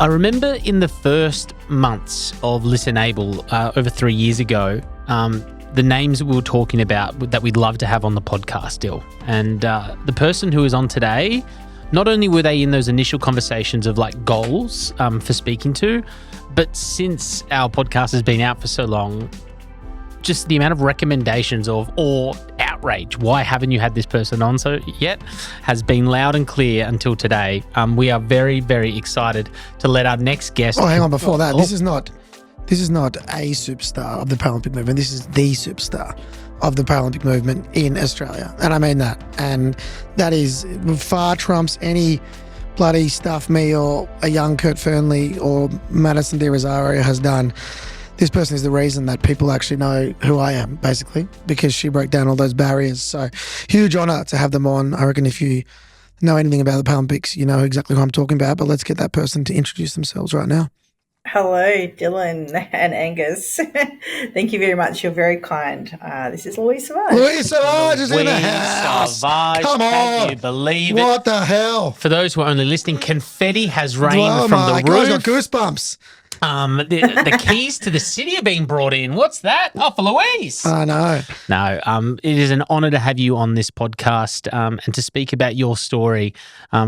I remember in the first months of Listenable over 3 years ago, the names that we were talking about that we'd love to have on the podcast still. And the person who is on today, not only were they in those initial conversations of like goals for speaking to, but since our podcast has been out for so long, just the amount of recommendations or outrage, why haven't you had this person on so yet, has been loud and clear until today. We are very, very excited to let our next guest... Oh, hang on, before that, this is not a superstar of the Paralympic movement. This is the superstar of the Paralympic movement in Australia. And I mean that. And that is far trumps any bloody stuff me or a young Kurt Fearnley or Madison De Rosario has done. This person is the reason that people actually know who I am, basically, because she broke down all those barriers. So huge honour to have them on. I reckon if you know anything about the Paralympics, you know exactly who I'm talking about, but let's get that person to introduce themselves right now. Hello, Dylan and Angus. Thank you very much. You're very kind. This is Louise Sauvage. Louise Sauvage is in the house. Sauvage. Come on. Can you believe it? What the hell? For those who are only listening, confetti has rained from the roof. God, I got goosebumps. The keys to the city are being brought in. What's that? Oh, for Louise. I know. No, it is an honour to have you on this podcast and to speak about your story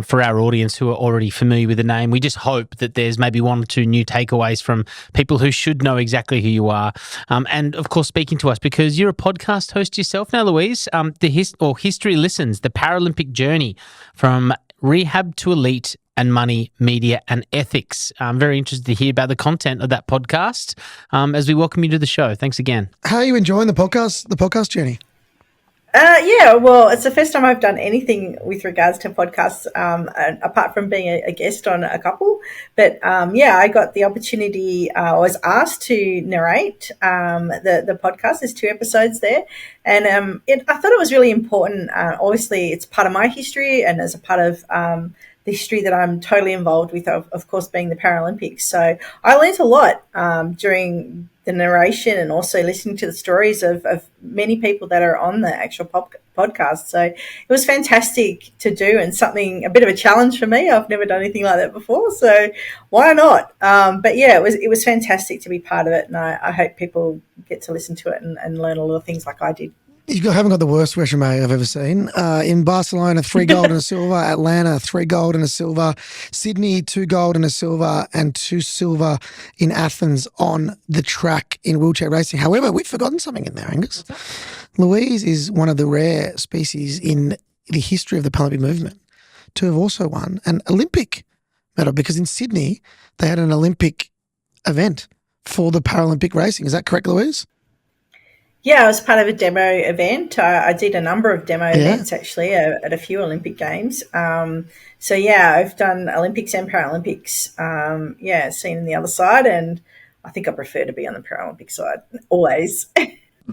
for our audience who are already familiar with the name. We just hope that there's maybe one or two new takeaways from people who should know exactly who you are. And, of course, speaking to us because you're a podcast host yourself now, Louise. History Listens, the Paralympic journey from rehab to elite and money, media and ethics. I'm very interested to hear about the content of that podcast as we welcome you to the show. Thanks again. How are you enjoying the podcast journey? Yeah, well, it's the first time I've done anything with regards to podcasts, apart from being a guest on a couple. But I got the opportunity. I was asked to narrate the podcast. There's 2 episodes there, and I thought it was really important. Obviously, it's part of my history, and as a part of the history that I'm totally involved with, of course, being the Paralympics. So I learnt a lot during the narration and also listening to the stories of many people that are on the actual podcast. So it was fantastic to do and a bit of a challenge for me. I've never done anything like that before, so why not? But yeah, it was fantastic to be part of it, and I hope people get to listen to it and learn a lot of things like I did. You haven't got the worst resume I've ever seen. In Barcelona, 3 gold and a silver. Atlanta, 3 gold and a silver. Sydney, 2 gold and a silver, and 2 silver in Athens on the track in wheelchair racing. However, we've forgotten something in there, Angus. Louise is one of the rare species in the history of the Paralympic movement to have also won an Olympic medal, because in Sydney they had an Olympic event for the Paralympic racing. Is that correct, Louise? Yeah, I was part of a demo event. I did a number of demo events actually at a few Olympic Games. So yeah, I've done Olympics and Paralympics. Seen the other side, and I think I prefer to be on the Paralympic side always.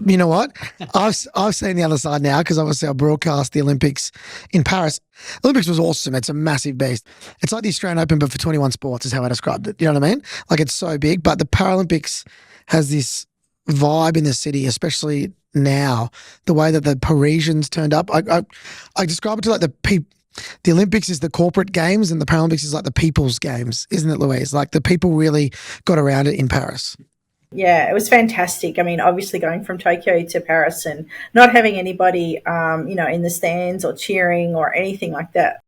You know what? I've seen the other side now because obviously I broadcast the Olympics in Paris. Olympics was awesome. It's a massive beast. It's like the Australian Open, but for 21 sports is how I described it. You know what I mean? Like, it's so big, but the Paralympics has this vibe in the city, especially now, the way that the Parisians turned up. I describe it to like the Olympics is the corporate games and the Paralympics is like the people's games, isn't it, Louise? Like, the people really got around it in Paris. Yeah, it was fantastic. I mean, obviously going from Tokyo to Paris and not having anybody, in the stands or cheering or anything like that.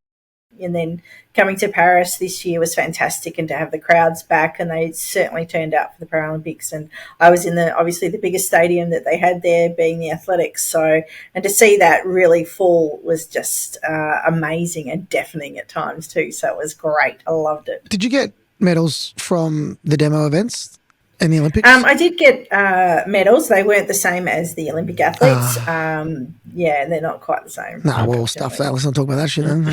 And then coming to Paris this year was fantastic, and to have the crowds back, and they certainly turned out for the Paralympics. And I was in the biggest stadium that they had there, being the Athletics. So, and to see that really full was just amazing and deafening at times too. So it was great. I loved it. Did you get medals from the demo events in the Olympics? I did get medals. They weren't the same as the Olympic athletes. They're not quite the same. No, we'll stuff that. Let's not talk about that shit then.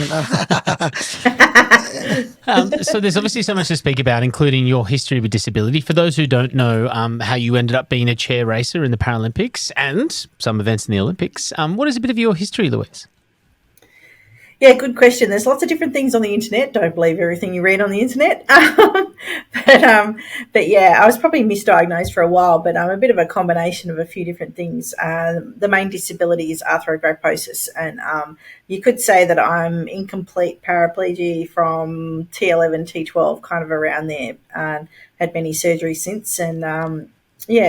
So there's obviously so much to speak about, including your history with disability. For those who don't know how you ended up being a chair racer in the Paralympics and some events in the Olympics, what is a bit of your history, Louise? Yeah, good question. There's lots of different things on the internet. Don't believe everything you read on the internet. But yeah, I was probably misdiagnosed for a while, but I'm a bit of a combination of a few different things. The main disability is arthrogryposis, and you could say that I'm incomplete paraplegia from T11, T12, kind of around there. Had many surgeries since, and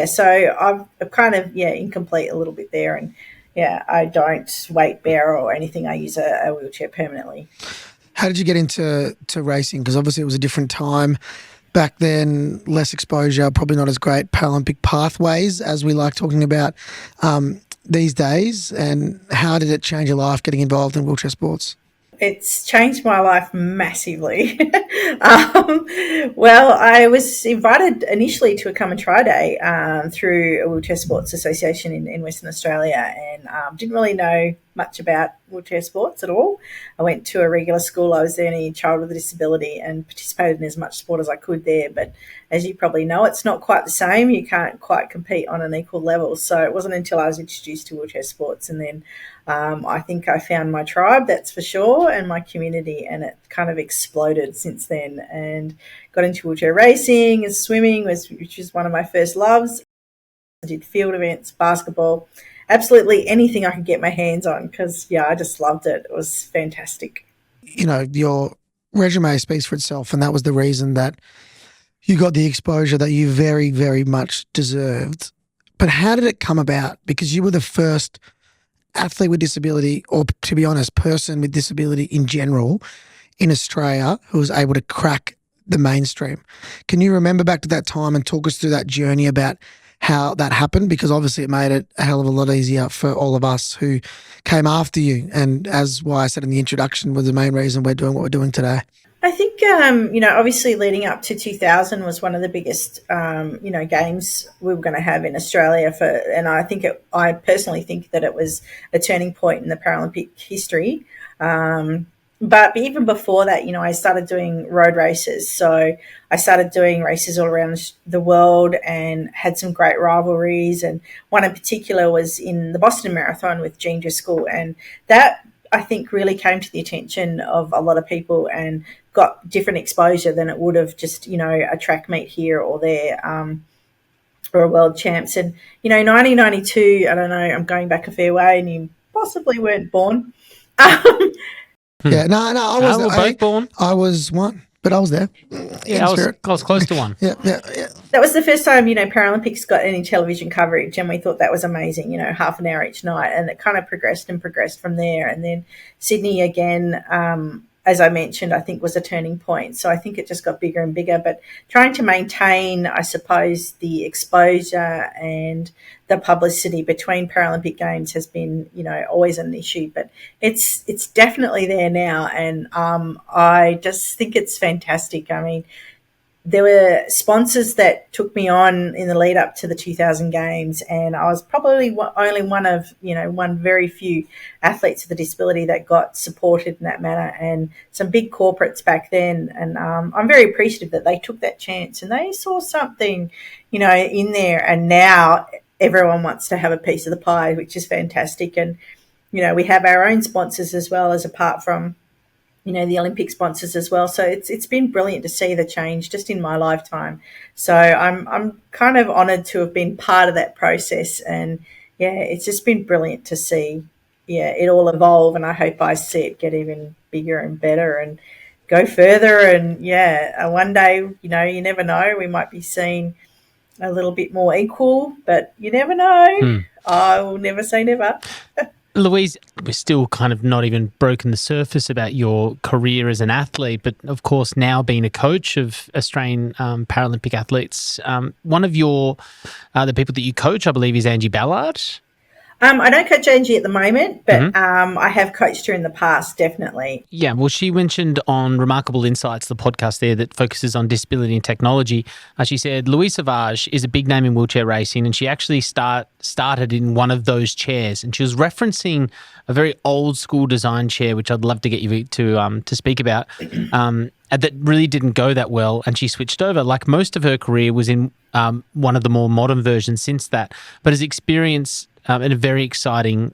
so I've kind of incomplete a little bit there, and yeah, I don't weight bear or anything. I use a wheelchair permanently. How did you get into racing? Because obviously it was a different time back then, less exposure, probably not as great Paralympic pathways as we like talking about these days. And how did it change your life getting involved in wheelchair sports? It's changed my life massively. Well, I was invited initially to a come and try day through a wheelchair sports association in Western Australia, and didn't really know much about wheelchair sports at all. I went to a regular school. I was the only child with a disability and participated in as much sport as I could there. But as you probably know, it's not quite the same. You can't quite compete on an equal level. So it wasn't until I was introduced to wheelchair sports, and then I think I found my tribe, that's for sure, and my community, and it kind of exploded since then, and got into wheelchair racing and swimming, which was one of my first loves. I did field events, basketball, absolutely anything I could get my hands on because, I just loved it. It was fantastic. You know, your resume speaks for itself, and that was the reason that you got the exposure that you very, very much deserved. But how did it come about? Because you were the first athlete with disability, or to be honest, person with disability in general in Australia who was able to crack the mainstream. Can you remember back to that time and talk us through that journey about how that happened? Because obviously it made it a hell of a lot easier for all of us who came after you. And as why I said in the introduction was the main reason we're doing what we're doing today. I think, obviously leading up to 2000 was one of the biggest, games we were going to have in Australia and I personally think that it was a turning point in the Paralympic history. But even before that, I started doing road races. So I started doing races all around the world and had some great rivalries. And one in particular was in the Boston Marathon with Jean Driscoll. And that, I think, really came to the attention of a lot of people and got different exposure than it would have just, a track meet here or there, or a world champs. And, 1992, I don't know, I'm going back a fair way and you possibly weren't born. Yeah, no, I was. We were both born. I was one, but I was there. Yeah, I was close to one. Yeah. That was the first time, Paralympics got any television coverage, and we thought that was amazing, half an hour each night, and it kind of progressed from there. And then Sydney again, as I mentioned, I think was a turning point. So I think it just got bigger and bigger, but trying to maintain, I suppose, the exposure and the publicity between Paralympic Games has been, always an issue, but it's definitely there now. And I just think it's fantastic. I mean, there were sponsors that took me on in the lead up to the 2000 Games, and I was probably only one of, one very few athletes with a disability that got supported in that manner, and some big corporates back then. And I'm very appreciative that they took that chance and they saw something, in there. And now everyone wants to have a piece of the pie, which is fantastic. And, we have our own sponsors as well as apart from, the Olympic sponsors as well. So it's been brilliant to see the change just in my lifetime. So I'm kind of honoured to have been part of that process. And, it's just been brilliant to see, it all evolve. And I hope I see it get even bigger and better and go further. And, one day, you never know, we might be seen a little bit more equal, but you never know. I will never say never. Louise, we're still kind of not even broken the surface about your career as an athlete, but of course now being a coach of Australian Paralympic athletes, one of the people that you coach, I believe, is Angie Ballard. I don't coach Angie at the moment, but I have coached her in the past, definitely. Yeah, well, she mentioned on Remarkable Insights, the podcast there that focuses on disability and technology, she said Louise Sauvage is a big name in wheelchair racing, and she actually started in one of those chairs, and she was referencing a very old school design chair, which I'd love to get you to speak about, that really didn't go that well, and she switched over. Like most of her career was in one of the more modern versions since that, but has experienced in a very exciting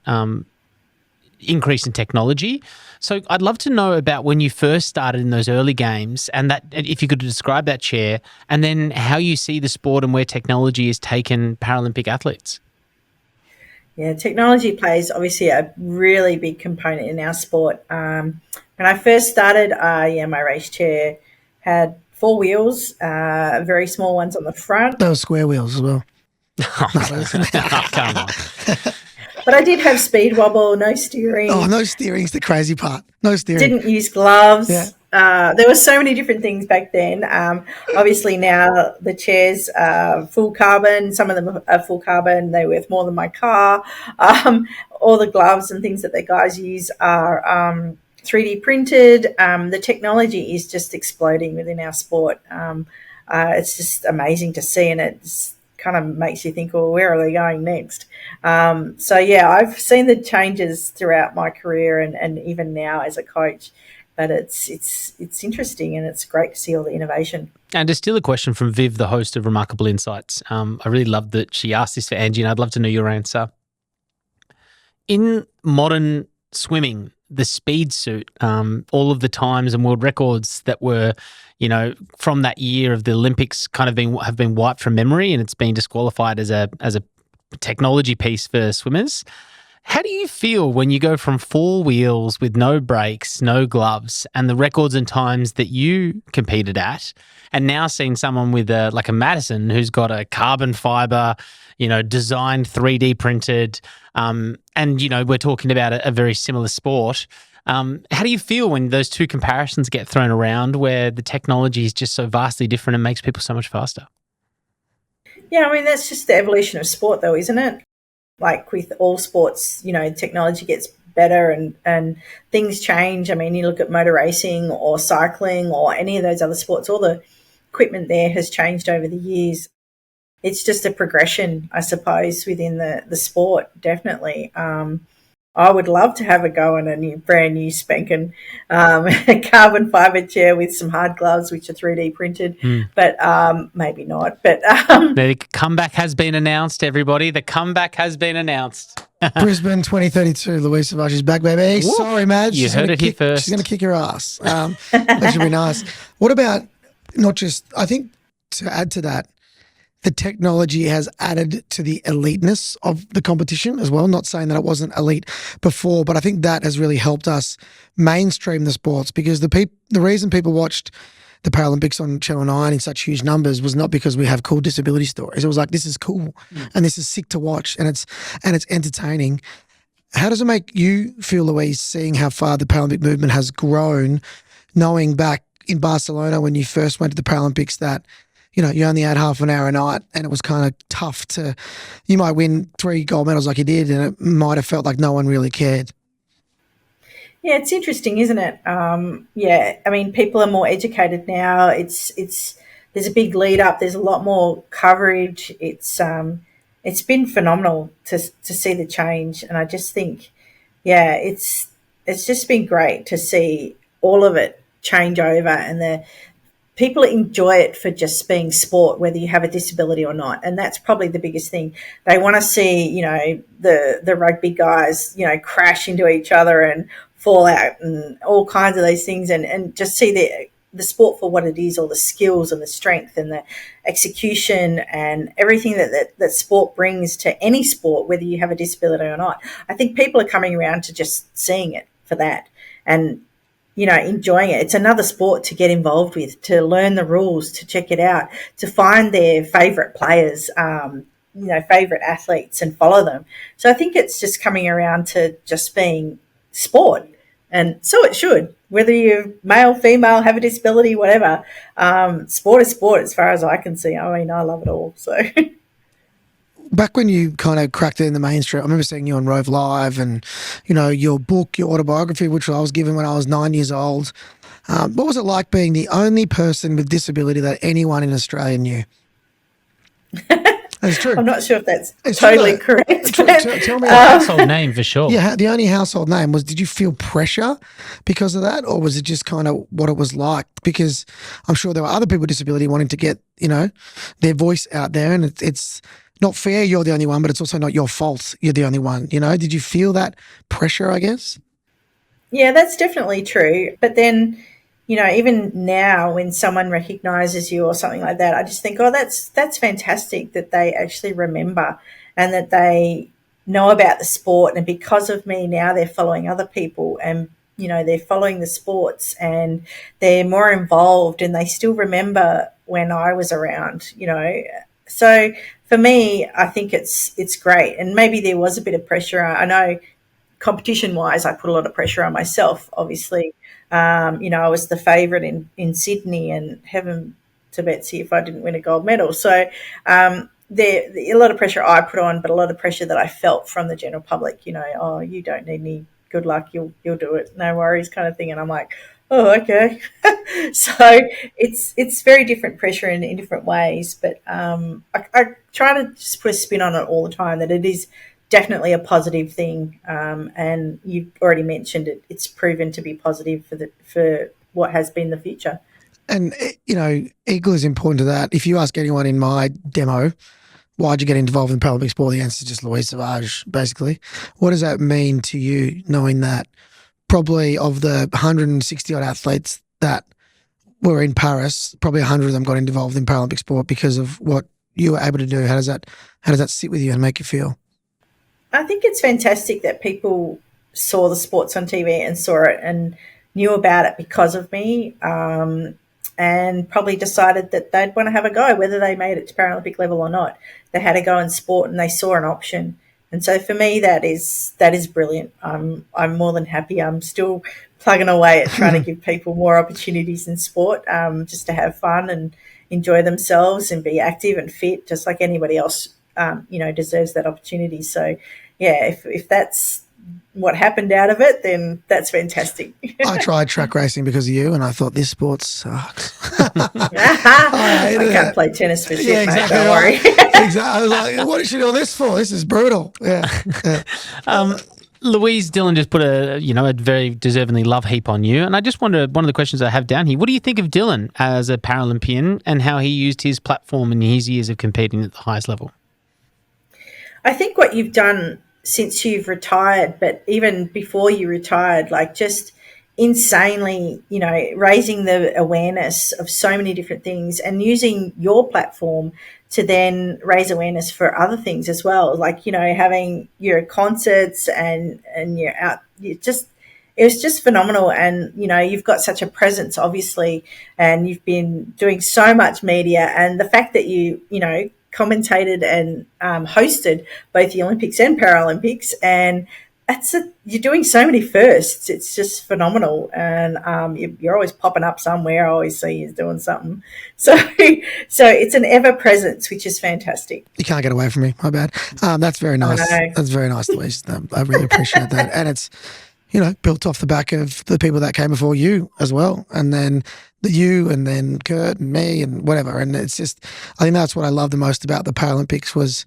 increase in technology. So I'd love to know about when you first started in those early games, and that if you could describe that chair, and then how you see the sport and where technology has taken Paralympic athletes. Yeah, technology plays obviously a really big component in our sport. When I first started, my race chair had 4 wheels, very small ones on the front. Those square wheels as well. Come on. But I did have speed wobble, no steering. Oh, no steering's the crazy part. No steering. Didn't use gloves. Yeah. There were so many different things back then. Obviously now the chairs are full carbon. Some of them are full carbon. They're worth more than my car. All the gloves and things that the guys use are 3D printed. The technology is just exploding within our sport. It's just amazing to see, and it's kind of makes you think, well, where are they going next? I've seen the changes throughout my career and even now as a coach, but it's interesting, and it's great to see all the innovation. And to steal a question from Viv, the host of Remarkable Insights, I really loved that she asked this for Angie, and I'd love to know your answer. In modern swimming, the speed suit, all of the times and world records that were, from that year of the Olympics kind of have been wiped from memory, and it's been disqualified as a technology piece for swimmers. How do you feel when you go from 4 wheels with no brakes, no gloves, and the records and times that you competed at, and now seeing someone with like a Madison who's got a carbon fiber, designed 3D printed, and we're talking about a very similar sport. How do you feel when those two comparisons get thrown around, where the technology is just so vastly different and makes people so much faster? Yeah, I mean, that's just the evolution of sport, though, isn't it? Like with all sports, technology gets better and things change. I mean, you look at motor racing or cycling or any of those other sports, all the equipment there has changed over the years. It's just a progression, I suppose, within the sport, definitely. I would love to have a go on a brand new spanking carbon fibre chair with some hard gloves, which are 3D printed, but maybe not. But the comeback has been announced, everybody. The comeback has been announced. Brisbane 2032, Louise Sauvage is back, baby. Woo. Sorry, Madge. You heard it here first. She's going to kick your ass. That should be nice. What about not just, I think to add to that, the technology has added to the eliteness of the competition as well. Not saying that it wasn't elite before, but I think that has really helped us mainstream the sports, because the reason people watched the Paralympics on Channel 9 in such huge numbers was not because we have cool disability stories. It was like, this is cool and this is sick to watch, and it's entertaining. How does it make you feel, Louise, seeing how far the Paralympic movement has grown, knowing back in Barcelona when you first went to the Paralympics that you only had half an hour a night, and it was kind of tough you might win 3 gold medals like you did, and it might have felt like no one really cared. Yeah, it's interesting, isn't it? I mean, people are more educated now. There's a big lead up. There's a lot more coverage. It's been phenomenal to see the change, and I just think, it's just been great to see all of it change over, and people enjoy it for just being sport, whether you have a disability or not. And that's probably the biggest thing. They want to see, the rugby guys, crash into each other and fall out and all kinds of those things, and just see the sport for what it is, all the skills and the strength and the execution and everything that sport brings to any sport, whether you have a disability or not. I think people are coming around to just seeing it for that and, enjoying it. It's another sport to get involved with, to learn the rules, to check it out, to find their favourite players, favourite athletes and follow them. So I think it's just coming around to just being sport. And so it should, whether you're male, female, have a disability, whatever. Sport is sport as far as I can see. I mean, I love it all. So back when you kind of cracked it in the mainstream, I remember seeing you on Rove Live and, your book, your autobiography, which I was given when I was 9 years old. What was it like being the only person with disability that anyone in Australia knew? That's true. I'm not sure if that's totally correct. Tell me household name for sure. Yeah, the only household name was, did you feel pressure because of that, or was it just kind of what it was like? Because I'm sure there were other people with disability wanting to get, their voice out there, and it's not fair you're the only one, but it's also not your fault you're the only one, you know? Did you feel that pressure, I guess? Yeah, that's definitely true. But then, even now when someone recognizes you or something like that, I just think, oh, that's fantastic that they actually remember and that they know about the sport. And because of me now, they're following other people and, they're following the sports and they're more involved and they still remember when I was around. So for me, I think it's great. And maybe there was a bit of pressure. I know competition wise, I put a lot of pressure on myself, obviously. I was the favourite in Sydney and heaven to Betsy if I didn't win a gold medal. So there a lot of pressure I put on, but a lot of pressure that I felt from the general public, oh, you don't need any good luck, you'll do it, no worries kind of thing. And I'm like, oh, okay. So it's very different pressure in different ways, but I try to just put a spin on it all the time, that it is definitely a positive thing, and you've already mentioned it. It's proven to be positive for what has been the future. And, equally as important to that, if you ask anyone in my demo, why'd you get involved in Paralympic sport, the answer is just Louise Sauvage, basically. What does that mean to you, knowing that probably of the 160-odd athletes that were in Paris, probably 100 of them got involved in Paralympic sport because of what you were able to do? How does that sit with you and make you feel? I think it's fantastic that people saw the sports on TV and saw it and knew about it because of me, and probably decided that they'd want to have a go, whether they made it to Paralympic level or not. They had a go in sport and they saw an option. And so for me, that is brilliant. I'm more than happy. I'm still plugging away at trying to give people more opportunities in sport, just to have fun and enjoy themselves and be active and fit, just like anybody else, deserves that opportunity. So, yeah, if that's what happened out of it, then that's fantastic. I tried track racing because of you, and I thought this sport sucks. I can't play tennis for shit, mate. Don't worry. Exactly. I was like, what is she doing this for? This is brutal. Yeah. Louise, Dylan just put a very deservingly love heap on you. And I just wonder, one of the questions I have down here, what do you think of Dylan as a Paralympian and how he used his platform in his years of competing at the highest level? I think what you've done since you've retired, but even before you retired, like just insanely, raising the awareness of so many different things and using your platform to then raise awareness for other things as well. Like, having your concerts and you're out, it was just phenomenal. And, you've got such a presence, obviously, and you've been doing so much media. And the fact that you commentated and hosted both the Olympics and Paralympics, and you're doing so many firsts. It's just phenomenal, and you're always popping up somewhere. I always see you doing something. So it's an ever presence, which is fantastic. You can't get away from me. My bad. That's very nice. That's very nice, Louise. I really appreciate that, and it's built off the back of the people that came before you as well, and then you, and then Kurt and me and whatever. And it's just, I think that's what I love the most about the Paralympics, was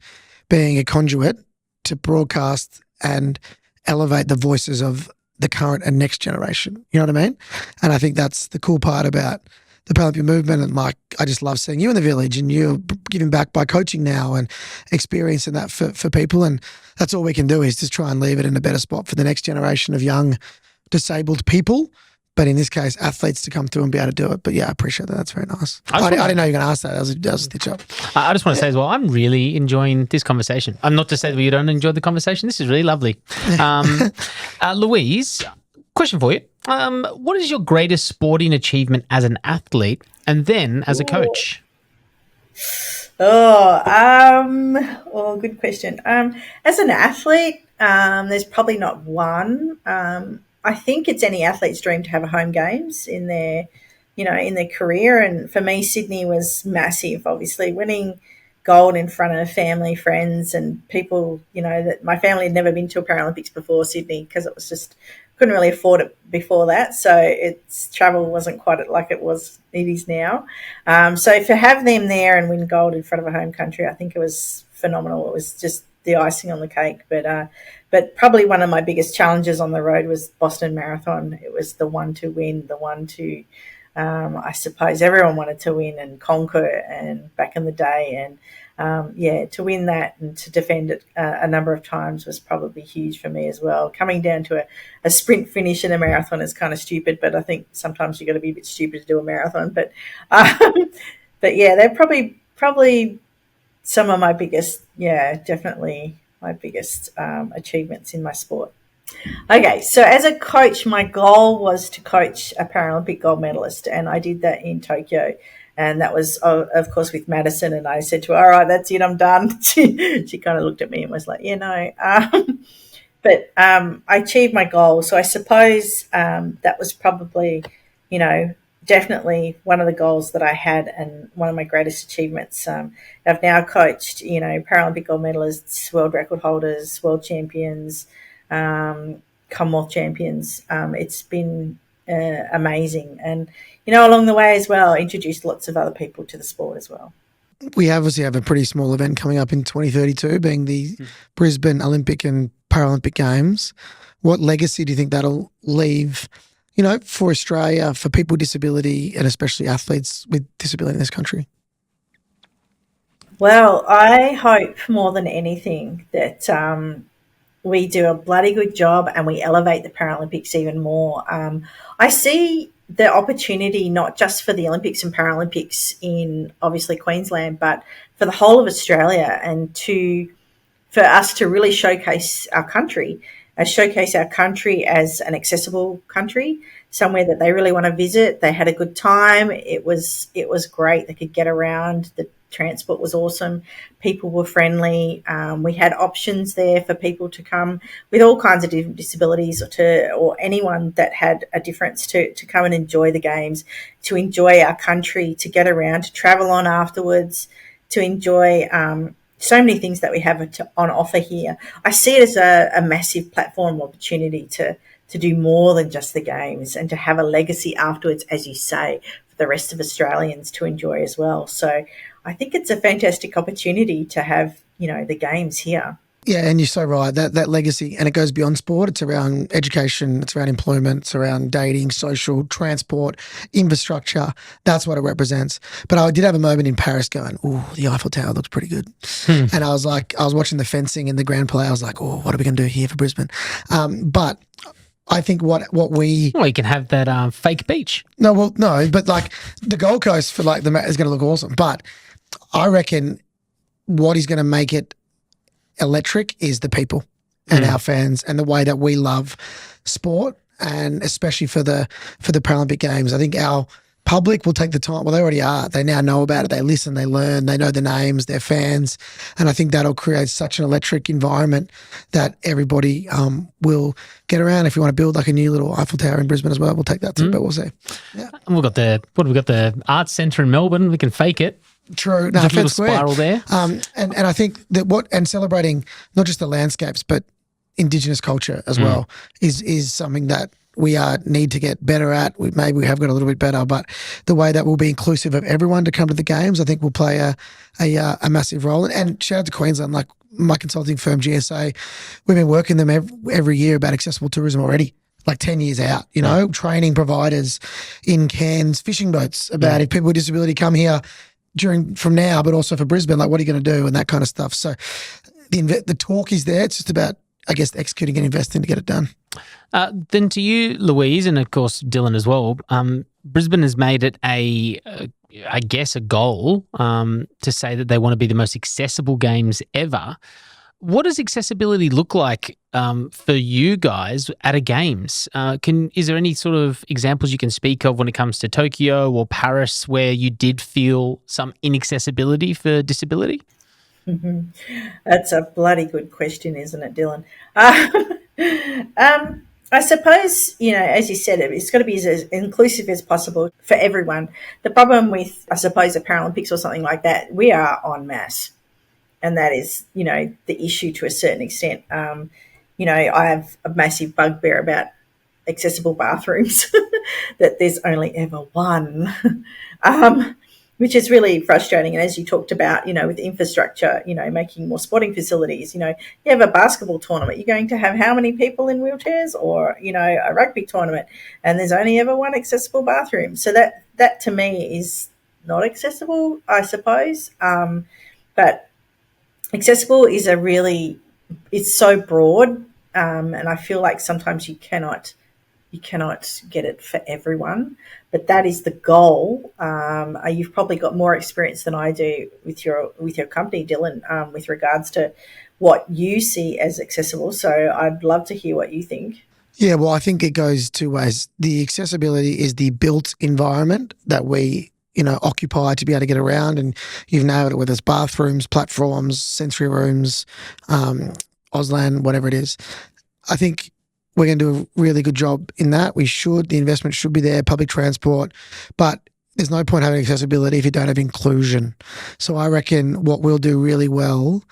being a conduit to broadcast and elevate the voices of the current and next generation. You know what I mean? And I think that's the cool part about the Paralympic movement. And Mike, I just love seeing you in the village and you giving back by coaching now and experiencing that for people. And that's all we can do, is just try and leave it in a better spot for the next generation of young disabled people. But in this case, athletes to come through and be able to do it. But yeah, I appreciate that. That's very nice. I didn't know you were going to ask that. That was a stitch up. I just want to say as well, I'm really enjoying this conversation. I'm not to say that you don't enjoy the conversation. This is really lovely. Louise, question for you. What is your greatest sporting achievement as an athlete and then as a coach? Good question. As an athlete, there's probably not one. I think it's any athlete's dream to have a home games in their career. And for me, Sydney was massive, obviously, winning gold in front of family, friends and people, that my family had never been to a Paralympics before Sydney, because it was just, couldn't really afford it before that. So its travel wasn't quite like it is now. So to have them there and win gold in front of a home country, I think it was phenomenal. It was just the icing on the cake. But probably one of my biggest challenges on the road was Boston Marathon. It was the one to win, the one to I suppose everyone wanted to win and conquer, and back in the day, and to win that and to defend it a number of times was probably huge for me as well. Coming down to a sprint finish in a marathon is kind of stupid, but I think sometimes you've got to be a bit stupid to do a marathon. But yeah, they're probably some of my biggest, definitely my biggest achievements in my sport. Okay, so as a coach, my goal was to coach a Paralympic gold medalist, and I did that in Tokyo. And that was, of course, with Madison. And I said to her, all right, that's it, I'm done. She kind of looked at me and was like, no. But I achieved my goal. So I suppose that was probably, definitely one of the goals that I had and one of my greatest achievements. I've now coached, Paralympic gold medalists, world record holders, world champions, Commonwealth champions. It's been amazing. And, along the way as well, introduced lots of other people to the sport as well. We obviously have a pretty small event coming up in 2032, being the Brisbane Olympic and Paralympic Games. What legacy do you think that'll leave, for Australia, for people with disability, and especially athletes with disability in this country? Well, I hope more than anything that we do a bloody good job and we elevate the Paralympics even more. I see the opportunity not just for the Olympics and Paralympics in obviously Queensland, but for the whole of Australia, and for us to really showcase our country as an accessible country, somewhere that they really want to visit. They had a good time. It was great. They could get around. The transport was awesome. People were friendly. We had options there for people to come with all kinds of different disabilities, or anyone that had a difference to come and enjoy the games, to enjoy our country, to get around, to travel on afterwards, to enjoy so many things that we have on offer here. I see it as a massive platform opportunity to do more than just the games, and to have a legacy afterwards, as you say, for the rest of Australians to enjoy as well. So I think it's a fantastic opportunity to have, the games here. Yeah, and you're so right. That legacy, and it goes beyond sport. It's around education, it's around employment, it's around dating, social, transport, infrastructure. That's what it represents. But I did have a moment in Paris going, oh, the Eiffel Tower looks pretty good. And I was watching the fencing in the Grand Palais. I was like, oh, what are we going to do here for Brisbane? But I think what we... Well, you can have that fake beach. No, but like the Gold Coast for like is going to look awesome. But I reckon what is going to make it electric is the people and our fans, and the way that we love sport, and especially for the Paralympic Games. I think our public will take the time. Well, they already are. They now know about it. They listen, they learn, they know the names, they're fans. And I think that'll create such an electric environment that everybody will get around. If you want to build like a new little Eiffel Tower in Brisbane as well, we'll take that too, but we'll see. Yeah. And we've got the Arts Centre in Melbourne. We can fake it. True. There's a little spiral there. And I think that celebrating not just the landscapes, but Indigenous culture as well is something that we need to get better at. Maybe we have got a little bit better, but the way that we'll be inclusive of everyone to come to the games, I think will play a massive role. And shout out to Queensland, like my consulting firm GSA, we've been working them every year about accessible tourism already. Like 10 years out, training providers in Cairns, fishing boats about if people with disability come here from now, but also for Brisbane, like what are you going to do and that kind of stuff. So the talk is there. It's just about, I guess, executing and investing to get it done. Then to you, Louise, and of course Dylan as well, Brisbane has made it a goal to say that they want to be the most accessible games ever. What does accessibility look like for you guys at a games? Is there any sort of examples you can speak of when it comes to Tokyo or Paris where you did feel some inaccessibility for disability? Mm-hmm. That's a bloody good question, isn't it, Dylan? I suppose, as you said, it's got to be as inclusive as possible for everyone. The problem with, I suppose, the Paralympics or something like that, we are en masse. And that is, the issue to a certain extent. I have a massive bugbear about accessible bathrooms, that there's only ever one. which is really frustrating. And as you talked about, with infrastructure, making more sporting facilities, you have a basketball tournament, you're going to have how many people in wheelchairs, or, a rugby tournament, and there's only ever one accessible bathroom. So that to me is not accessible, I suppose. But accessible is it's so broad. And I feel like sometimes you cannot get it for everyone, but that is the goal. You've probably got more experience than I do with your company, Dylan, with regards to what you see as accessible. So I'd love to hear what you think. Yeah, well, I think it goes two ways. The accessibility is the built environment that we occupy to be able to get around, and you've nailed it, whether it's bathrooms, platforms, sensory rooms, Auslan, whatever it is. I think we're going to do a really good job in that. The investment should be there, public transport, but there's no point having accessibility if you don't have inclusion. So I reckon what we'll do really well,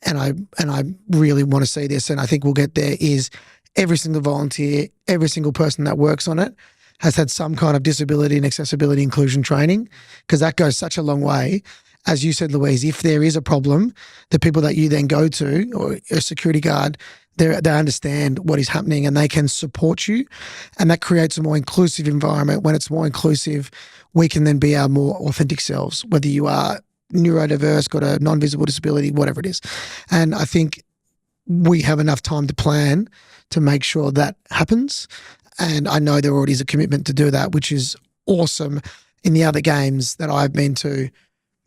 and I really want to see this, and I think we'll get there, is every single volunteer, every single person that works on it has had some kind of disability and accessibility inclusion training, because that goes such a long way. As you said, Louise, if there is a problem, the people that you then go to, or a security guard, they understand what is happening and they can support you, and that creates a more inclusive environment. When it's more inclusive, we can then be our more authentic selves, whether you are neurodiverse, got a non-visible disability, whatever it is. And I think we have enough time to plan to make sure that happens. And I know there already is a commitment to do that, which is awesome. In the other games that I've been to,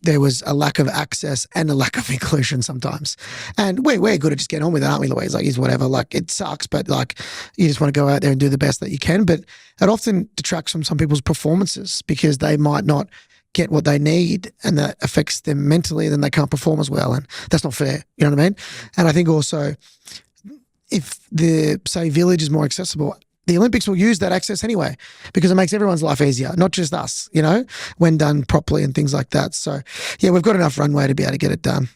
there was a lack of access and a lack of inclusion sometimes. And we're good at just getting on with it, aren't we, Louise? Like, it's whatever. Like, it sucks, but like, you just want to go out there and do the best that you can. But it often detracts from some people's performances because they might not get what they need, and that affects them mentally, then they can't perform as well. And that's not fair. You know what I mean? And I think also, if the, say, village is more accessible, the Olympics will use that access anyway, because it makes everyone's life easier, not just us, when done properly and things like that. So, yeah, we've got enough runway to be able to get it done.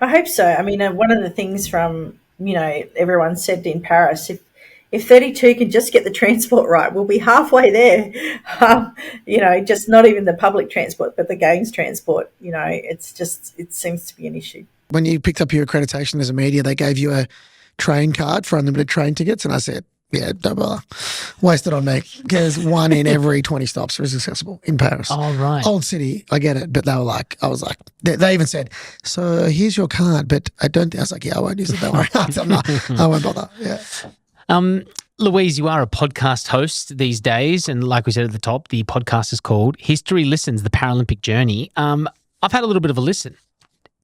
I hope so. I mean, one of the things from, everyone said in Paris, if 32 can just get the transport right, we'll be halfway there. Just not even the public transport, but the games transport, it seems to be an issue. When you picked up your accreditation as a media, they gave you a train card for unlimited train tickets, and I said, yeah, don't bother. Waste it on me. Because one in every 20 stops is accessible in Paris. Oh, right. Old city, I get it. But they were like, they even said, so here's your card, but I don't think, I was like, yeah, I won't use it. Don't worry. I won't bother. Yeah. Louise, you are a podcast host these days. And like we said at the top, the podcast is called History Listens, the Paralympic Journey. I've had a little bit of a listen.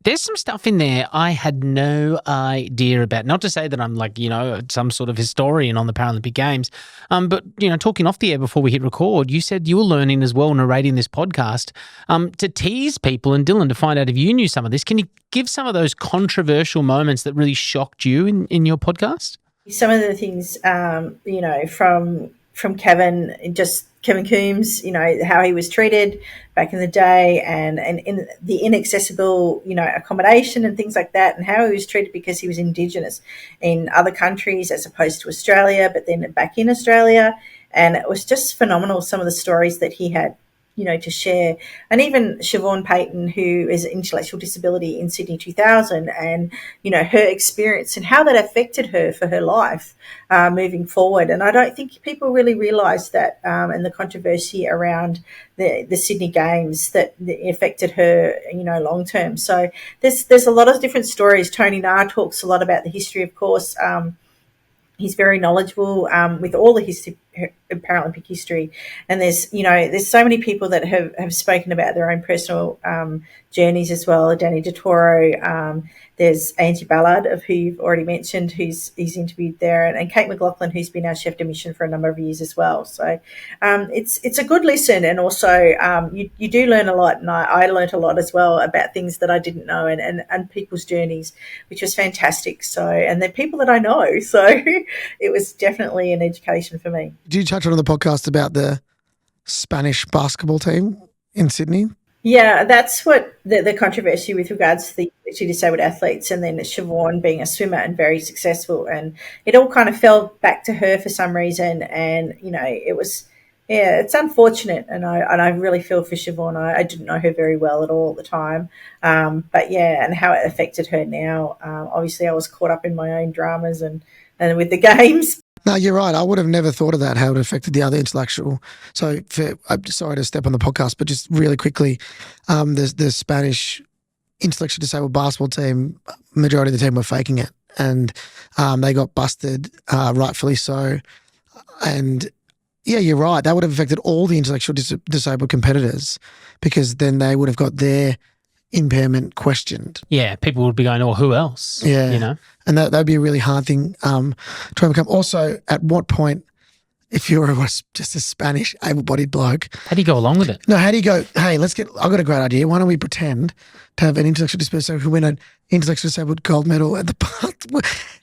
There's some stuff in there I had no idea about. Not to say that I'm like, some sort of historian on the Paralympic Games, but, talking off the air before we hit record, you said you were learning as well, narrating this podcast, to tease people, and Dylan, to find out if you knew some of this. Can you give some of those controversial moments that really shocked you in your podcast? Some of the things, from Kevin, just Kevin Coombs, how he was treated back in the day, and in the inaccessible, accommodation and things like that, and how he was treated because he was Indigenous in other countries as opposed to Australia, but then back in Australia. And it was just phenomenal, some of the stories that he had, to share. And even Siobhan Payton, who is an intellectual disability in Sydney 2000, and, her experience and how that affected her for her life moving forward. And I don't think people really realise that, and the controversy around the Sydney Games, that affected her, long term. So there's a lot of different stories. Tony Nahr talks a lot about the history, of course. He's very knowledgeable with all the history, Paralympic history, and there's so many people that have spoken about their own personal journeys as well. Danny DeToro, there's Angie Ballard, of who you've already mentioned, who's interviewed there, and Kate McLaughlin, who's been our chef de mission for a number of years as well. So it's a good listen, and also you do learn a lot, and I learned a lot as well about things that I didn't know, and people's journeys, which was fantastic. So, and they're people that I know, so it was definitely an education for me. Did you touch on the podcast about the Spanish basketball team in Sydney? Yeah, that's what the controversy with regards to the intellectually disabled athletes, and then Siobhan being a swimmer and very successful, and it all kind of fell back to her for some reason. And it was Yeah, it's unfortunate, and I really feel for Siobhan. I didn't know her very well at all at the time, but yeah, and how it affected her now. Obviously, I was caught up in my own dramas and with the games. No, you're right. I would have never thought of that, how it affected the other intellectual. So I'm sorry to step on the podcast, but just really quickly, the Spanish intellectually disabled basketball team, majority of the team were faking it, and they got busted, rightfully so. And yeah, you're right. That would have affected all the intellectually disabled competitors, because then they would have got their impairment questioned. Yeah, people would be going, oh, who else? Yeah. You know? And that would be a really hard thing to overcome. Also, at what point, if you're just a Spanish able-bodied bloke. How do you go along with it? No, how do you go, hey, I've got a great idea. Why don't we pretend to have an intellectual disabled who win an intellectually disabled gold medal at the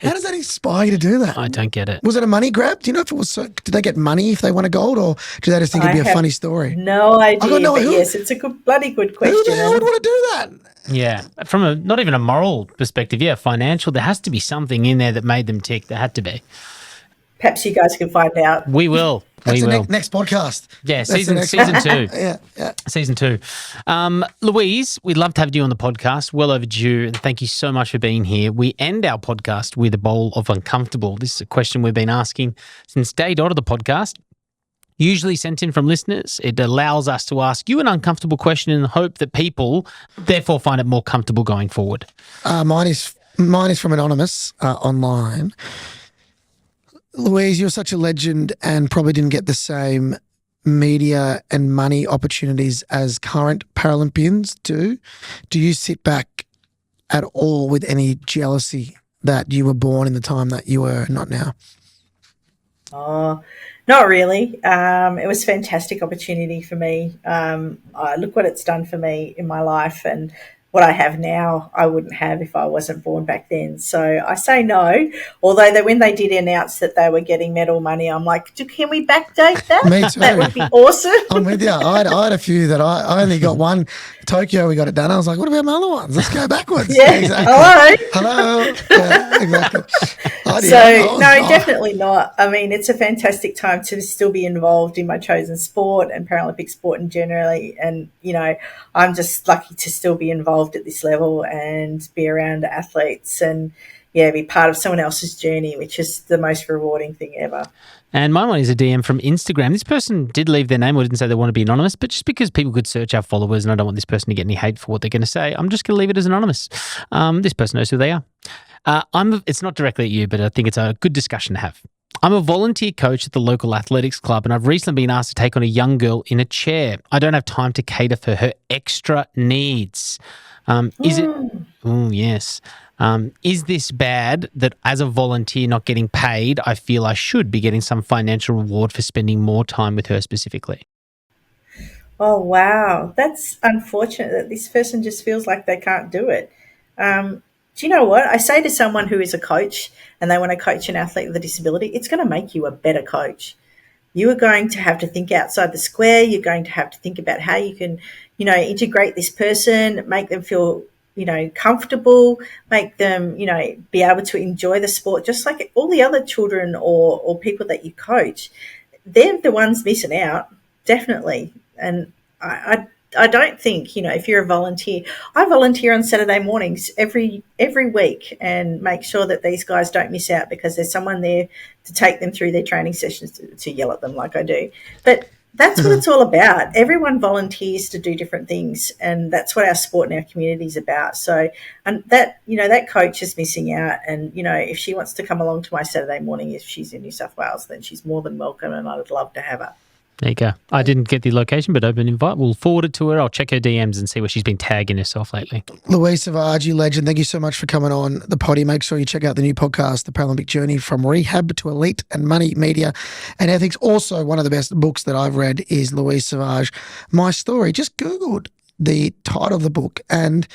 How does that inspire you to do that? I don't get it. Was it a money grab? Do you know if it was so, did they get money if they won a gold, or did they just think it'd be a funny story? No idea, but yes, it's a bloody good question. Who the hell would want to do that? Yeah, from not even a moral perspective, financial, there has to be something in there that made them tick. There had to be. Perhaps you guys can find out. We will. That's the next podcast. Yeah, season 2. Yeah. Season 2. Louise, we'd love to have you on the podcast. Well overdue. And thank you so much for being here. We end our podcast with a bowl of uncomfortable. This is a question we've been asking since day dot of the podcast. Usually sent in from listeners. It allows us to ask you an uncomfortable question in the hope that people therefore find it more comfortable going forward. Mine is from Anonymous online. Louise, you're such a legend and probably didn't get the same media and money opportunities as current Paralympians do. Do you sit back at all with any jealousy that you were born in the time that you were not now? Oh, not really. It was a fantastic opportunity for me. Look what it's done for me in my life, and what I have now, I wouldn't have if I wasn't born back then. So I say no. Although when they did announce that they were getting medal money, I'm like, can we backdate that? Me too. That would be awesome. I'm with you. I had a few that I only got one. Tokyo, we got it done. I was like, what about my other ones? Let's go backwards. Yeah, exactly. Hello. Yeah, exactly. Definitely not. I mean, it's a fantastic time to still be involved in my chosen sport and Paralympic sport in generally. And, I'm just lucky to still be involved at this level and be around athletes and, be part of someone else's journey, which is the most rewarding thing ever. And my one is a DM from Instagram. This person did leave their name or didn't say they want to be anonymous, but just because people could search our followers and I don't want this person to get any hate for what they're going to say, I'm just going to leave it as anonymous. This person knows who they are. It's not directly at you, but I think it's a good discussion to have. I'm a volunteer coach at the local athletics club, and I've recently been asked to take on a young girl in a chair. I don't have time to cater for her extra needs. Is it? Oh, yes. Is this bad that as a volunteer not getting paid, I feel I should be getting some financial reward for spending more time with her specifically? Oh, wow. That's unfortunate that this person just feels like they can't do it. Do you know what? I say to someone who is a coach and they want to coach an athlete with a disability, it's going to make you a better coach. You are going to have to think outside the square. You're going to have to think about how you can, integrate this person, make them feel, comfortable, make them, be able to enjoy the sport, just like all the other children or people that you coach. They're the ones missing out, definitely. And I don't think, if you're a volunteer, I volunteer on Saturday mornings every week and make sure that these guys don't miss out because there's someone there to take them through their training sessions to yell at them like I do. But that's what it's all about. Everyone volunteers to do different things, and that's what our sport and our community is about. So, and that, that coach is missing out. And, if she wants to come along to my Saturday morning, if she's in New South Wales, then she's more than welcome, and I would love to have her. There you go. I didn't get the location, but open invite. We'll forward it to her. I'll check her DMs and see where she's been tagging herself lately. Louise Sauvage, you legend. Thank you so much for coming on the potty. Make sure you check out the new podcast, The Paralympic Journey from Rehab to Elite and Money, Media and Ethics. Also, one of the best books that I've read is Louise Sauvage, My Story. Just Googled the title of the book and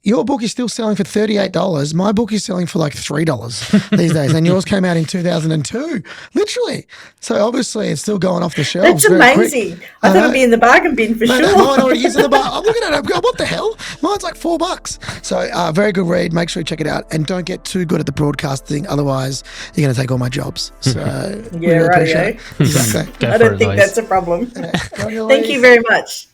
your book is still selling for $38. My book is selling for like $3 these days, and yours came out in 2002, literally. So obviously, it's still going off the shelves. That's amazing. I thought it'd be in the bargain bin for sure. Mine already is in the bar. I'm looking at it. I'm going, what the hell? Mine's like $4. So very good read. Make sure you check it out, and don't get too good at the broadcasting. Otherwise, you're going to take all my jobs. So yeah, really right. Exactly. I don't think that's a problem. Thank you very much.